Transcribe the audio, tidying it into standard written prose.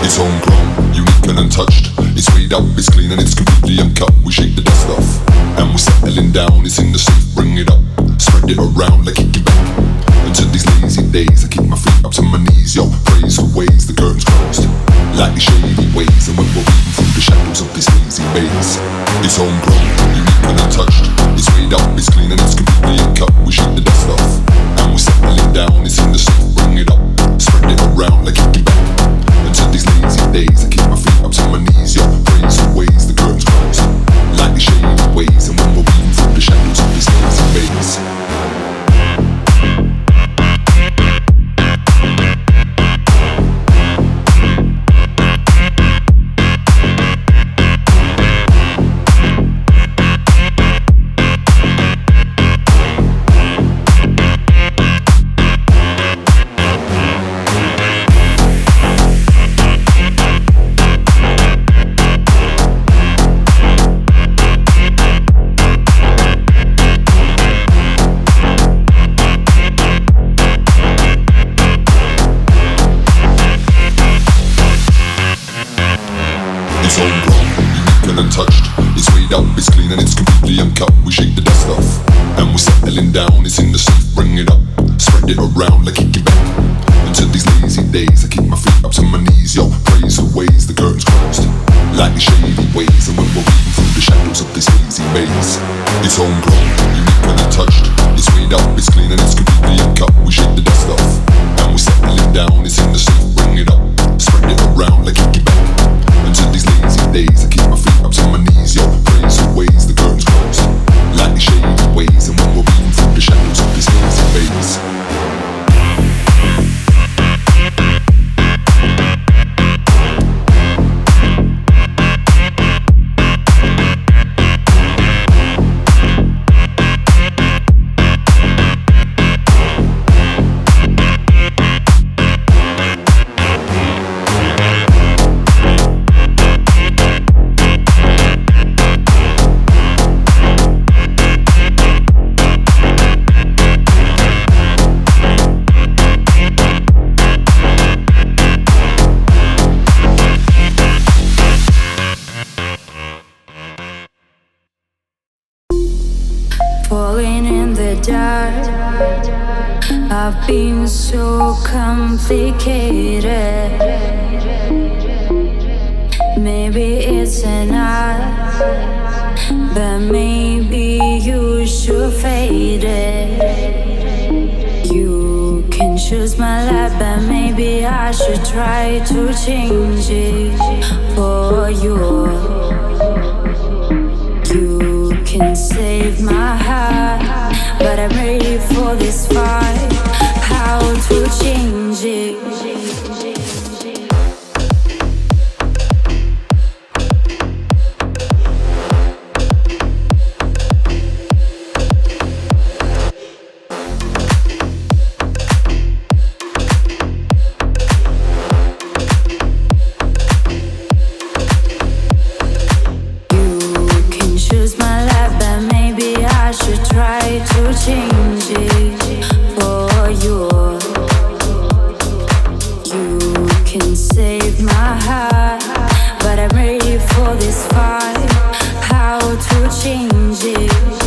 It's homegrown, unique and untouched. It's weighed up, it's clean and it's completely uncut. We shake the dust off and we're settling down. It's in the safe, bring it up, spread it around like kick it back. Until these lazy days, I keep my feet up to my knees. Yo, praise for ways the curtains closed, like the shady ways. And when we're reading through the shadows of this lazy maze, it's homegrown, unique and untouched. It's weighed up, it's clean and it's completely uncut. We shake the dust off and we're settling down. It's in the safe, bring it up, spread it around like kick it back. Until these lazy days, I keep my feet up to my knees. Yo, praise for ways the curtains closed, like the shady ways. And when we're reading through the shadows of this lazy maze, it's weighed up, it's clean and it's completely uncut. We shake the dust off and we're settling down. It's in the safe, bring it up, spread it around like kick it back. Until these lazy days, I keep my feet up to my knees. Yo, praise for ways the curtains closed, like the shady ways. And when we're reading through the shadows of this lazy maze, it's homegrown, unique and untouched. It's weighed up, it's clean and it's completely uncut. We shake the dust off and we're settling down. It's in the safe, bring it up, spread it around like kick it back. Until these lazy days, I keep my feet up to my knees. Yo, praise for ways the curtains closed, like the shady ways. And when we're reading through the shadows of this lazy maze, falling in the dark. I've been so complicated. Maybe it's an art, but maybe you should fade it. You can choose my life, but maybe I should try to change it for you. You can save my heart, but I'm ready for this fight. How to change it? Change it for you. You can save my heart, but I'm ready for this fight. How to change it?